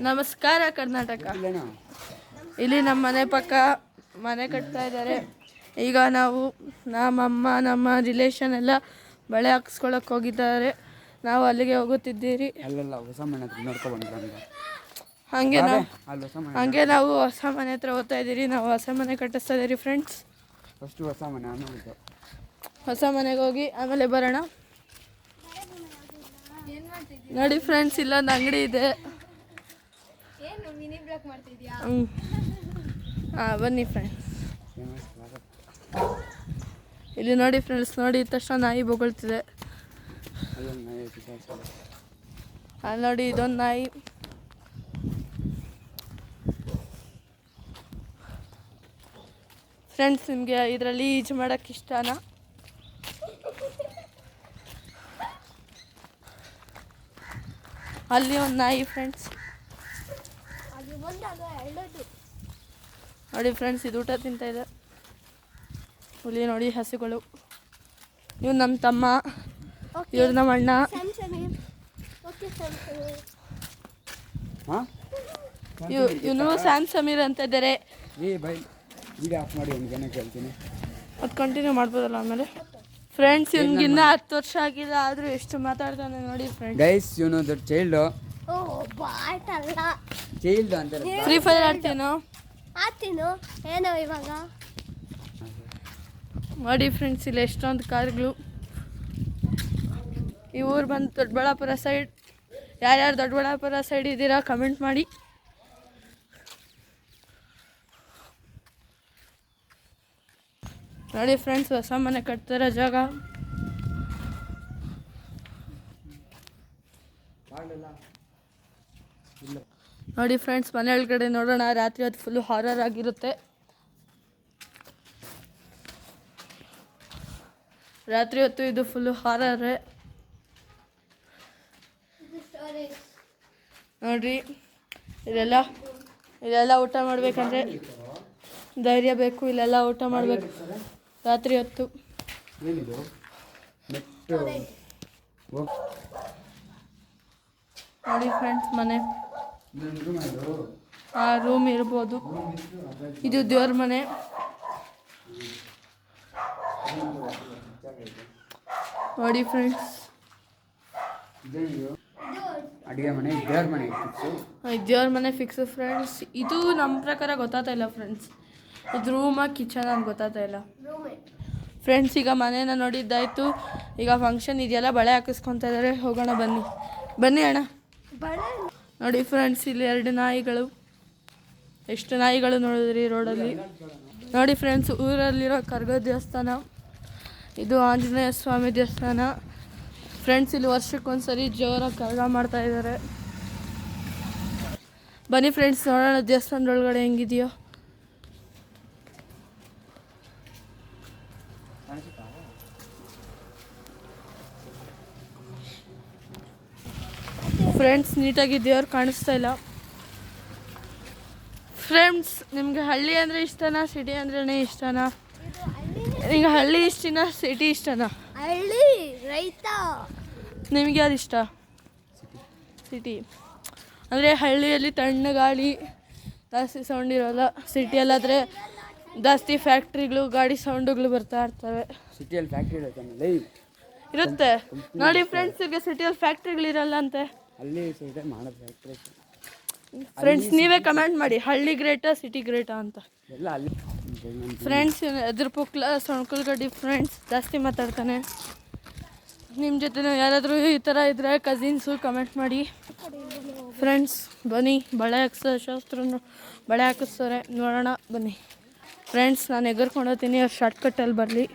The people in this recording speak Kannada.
ನಮಸ್ಕಾರ ಕರ್ನಾಟಕ. ಇಲ್ಲಿ ನಮ್ಮ ಮನೆ ಪಕ್ಕ ಮನೆ ಕಟ್ತಾ ಇದ್ದಾರೆ. ಈಗ ನಮ್ಮಮ್ಮ ನಮ್ಮ ರಿಲೇಷನ್ ಎಲ್ಲ ಬಳೆ ಹಾಕಿಸ್ಕೊಳಕ್ಕೆ ಹೋಗಿದ್ದಾರೆ. ನಾವು ಅಲ್ಲಿಗೆ ಹೋಗುತ್ತಿದ್ದೀರಿ. ಹಂಗೆ ನಾವು ಹೊಸ ಮನೆ ಹತ್ರ ಹೋಗ್ತಾ ಇದ್ದೀರಿ. ನಾವು ಹೊಸ ಮನೆ ಕಟ್ಟಿಸ್ತಾ ಇದ್ದೀರಿ ಫ್ರೆಂಡ್ಸ್. ಹೊಸ ಮನೆಗೆ ಹೋಗಿ ಆಮೇಲೆ ಬರೋಣ. ನೋಡಿ ಫ್ರೆಂಡ್ಸ್, ಇಲ್ಲೊಂದು ಅಂಗಡಿ ಇದೆ. ಬನ್ನಿ ಫ್ರೆಂಡ್ಸ್. ಇಲ್ಲಿ ನೋಡಿ ಫ್ರೆಂಡ್ಸ್, ನೋಡಿ ತಕ್ಷಣ ನಾಯಿ ಬೊಗಳ್ತಿದೆ. ನೋಡಿ ಇದೊಂದು ನಾಯಿ. ಫ್ರೆಂಡ್ಸ್, ನಿಮಗೆ ಇದರಲ್ಲಿ ಈಜು ಮಾಡೋಕ್ಕೆ ಇಷ್ಟನಾ? ಅಲ್ಲಿ ಒಂದು ನಾಯಿ ಫ್ರೆಂಡ್ಸ್. ನೋಡಿ ಫ್ರೆಂಡ್ಸ್, ಇದು ಊಟ ತಿಂತ ಇದೆ. ಹುಲಿ ನೋಡಿ, ಹಸುಗಳು. ಇವ್ ನಮ್ಮ ತಮ್ಮ, ಇವ್ರು ನಮ್ಮ ಅಣ್ಣ. ಇವನು ಸ್ಯಾಮ್ ಸಮೀರ್ ಅಂತ ಇದ್ದಾರೆ. ಅದು ಕಂಟಿನ್ಯೂ ಮಾಡ್ಬೋದಲ್ಲ ಆಮೇಲೆ. ಫ್ರೆಂಡ್ಸ್, ಇವ್ನಿಗಿನ್ನ 10 ವರ್ಷ ಆಗಿಲ್ಲ, ಆದರೂ ಎಷ್ಟು ಮಾತಾಡ್ತಾನೆ ನೋಡಿ ಫ್ರೆಂಡ್ಸ್. ಗೈಸ್, ಇವನು ದೊಡ್ಡ ಚೈಲ್ಡ್ ಅಂತ. ಫ್ರೀ ಫೈರ್ ಆಡ್ತೀನೋ ಏನೋ ಇವಾಗ. ನೋಡಿ ಫ್ರೆಂಡ್ಸ್, ಇಲ್ಲಿ ಎಷ್ಟೊಂದು ಕಾರ್ಗಳು. ಈ ಊರು ಬಂದು ದೊಡ್ಡಬಳ್ಳಾಪುರ ಸೈಡ್. ಯಾರ್ಯಾರು ದೊಡ್ಡಬಳ್ಳಾಪುರ ಸೈಡ್ ಇದ್ದೀರಾ ಕಮೆಂಟ್ ಮಾಡಿ. ನೋಡಿ ಫ್ರೆಂಡ್ಸ್, ಹೊಸ ಮನೆ ಕಟ್ತಿರೋ ಜಾಗ. ನೋಡಿ ಫ್ರೆಂಡ್ಸ್, ಮನೆ ಒಳಗಡೆ ನೋಡೋಣ. ರಾತ್ರಿ ಹೊತ್ತು ಫುಲ್ಲು ಹಾರರ್ ಆಗಿರುತ್ತೆ. ರಾತ್ರಿ ಹೊತ್ತು ಇದು ಫುಲ್ಲು ಹಾರರೇ. ನೋಡ್ರಿ, ಇಲ್ಲೆಲ್ಲ ಊಟ ಮಾಡಬೇಕಂದ್ರೆ ಧೈರ್ಯ ಬೇಕು. ಇಲ್ಲೆಲ್ಲ ಊಟ ಮಾಡಬೇಕು ರಾತ್ರಿ ಹೊತ್ತು. ನೋಡಿ ಫ್ರೆಂಡ್ಸ್, ಮನೆ ರೂಮ್ ಇರ್ಬೋದು. ಇದು ದೇವ್ರ ಮನೆ. ನೋಡಿ ಫ್ರೆಂಡ್ಸ್, ದೇವ್ರ ಮನೆ ಫಿಕ್ಸ್ ಫ್ರೆಂಡ್ಸ್. ಇದು ನಮ್ಮ ಪ್ರಕಾರ ಗೊತ್ತಾಗ್ತಾ ಇಲ್ಲ ಫ್ರೆಂಡ್ಸ್. ಇದು ರೂಮಾ ಕಿಚನ್ ಅಂತ ಗೊತ್ತಾಗ್ತಾ ಇಲ್ಲ ಫ್ರೆಂಡ್ಸ್. ಈಗ ಮನೇನ ನೋಡಿದ್ದಾಯ್ತು. ಈಗ ಫಂಕ್ಷನ್ ಇದೆಯಲ್ಲ, ಬಳೆ ಹಾಕಿಸ್ಕೊತಾ ಇದ್ದಾರೆ. ಹೋಗೋಣ ಬನ್ನಿ ಅಣ್ಣ. ನೋಡಿ ಫ್ರೆಂಡ್ಸ್, ಇಲ್ಲಿ 2 ನಾಯಿಗಳು. ಎಷ್ಟು ನಾಯಿಗಳು ನೋಡಿದ್ರಿ ರೋಡಲ್ಲಿ. ನೋಡಿ ಫ್ರೆಂಡ್ಸ್, ಊರಲ್ಲಿರೋ ಕರ್ಗ ದೇವಸ್ಥಾನ ಇದು. ಆಂಜನೇಯ ಸ್ವಾಮಿ ದೇವಸ್ಥಾನ ಫ್ರೆಂಡ್ಸ್. ಇಲ್ಲಿ ವರ್ಷಕ್ಕೊಂದ್ಸರಿ ಜೋರಾಗಿ ಕರ್ಗ ಮಾಡ್ತಾ ಇದ್ದಾರೆ. ಬನ್ನಿ ಫ್ರೆಂಡ್ಸ್, ನೋಡೋಣ ದೇವಸ್ಥಾನದೊಳಗಡೆ ಹೆಂಗಿದೆಯೋ. ಫ್ರೆಂಡ್ಸ್, ನೀಟಾಗಿ ದೇವ್ರು ಕಾಣಿಸ್ತಾ ಇಲ್ಲ. ಫ್ರೆಂಡ್ಸ್, ನಿಮಗೆ ಹಳ್ಳಿ ಅಂದರೆ ಇಷ್ಟನಾ, ಸಿಟಿ ಅಂದ್ರೇ ಇಷ್ಟನಾ? ನಿಮಗೆ ಹಳ್ಳಿ ಇಷ್ಟನಾ, ಸಿಟಿ ಇಷ್ಟನಾ? ಹಳ್ಳಿ ರೈತ. ನಿಮಗೆ ಯಾವ್ದು ಇಷ್ಟ? ಸಿಟಿ ಅಂದರೆ ಹಳ್ಳಿಯಲ್ಲಿ ತಣ್ಣ ಗಾಳಿ, ಜಾಸ್ತಿ ಸೌಂಡ್ ಇರೋಲ್ಲ. ಸಿಟಿಯಲ್ಲಾದರೆ ಜಾಸ್ತಿ ಫ್ಯಾಕ್ಟ್ರಿಗಳು, ಗಾಡಿ ಸೌಂಡುಗಳು ಬರ್ತಾ ಇರ್ತವೆ. ಸಿಟಿಯಲ್ಲಿ ಫ್ಯಾಕ್ಟ್ರಿ ಇರುತ್ತೆ. ನೋಡಿ ಫ್ರೆಂಡ್ಸ್, ಈಗ ಸಿಟಿಯಲ್ಲಿ ಫ್ಯಾಕ್ಟ್ರಿಗಳಿರಲ್ಲ ಅಂತೆ. ಫ್ರೆಂಡ್ಸ್, ನೀವೇ ಕಮೆಂಟ್ ಮಾಡಿ, ಹಳ್ಳಿ ಗ್ರೇಟಾ ಸಿಟಿ ಗ್ರೇಟಾ ಅಂತ. ಫ್ರೆಂಡ್ಸ್, ಎದುರು ಪುಕ್ಲ ಸೊಣ್ಕಲ್ಗಡ್ಡಿ ಫ್ರೆಂಡ್ಸ್ ಜಾಸ್ತಿ ಮಾತಾಡ್ತಾನೆ. ನಿಮ್ಮ ಜೊತೆ ಯಾರಾದರೂ ಈ ಥರ ಇದ್ದರೆ ಕಸಿನ್ಸು ಕಮೆಂಟ್ ಮಾಡಿ ಫ್ರೆಂಡ್ಸ್. ಬನ್ನಿ, ಬಳೆ ಹಾಕ್ಸೋ ಶಾಸ್ತ್ರನು ಬಳೆ ಹಾಕಿಸ್ತಾರೆ, ನೋಡೋಣ ಬನ್ನಿ ಫ್ರೆಂಡ್ಸ್. ನಾನು ಎಗರ್ಕೊಂಡು ಹೋಗ್ತೀನಿ, ಅವ್ರು ಶಾರ್ಟ್ಕಟ್ಟಲ್ಲಿ ಬರಲಿ.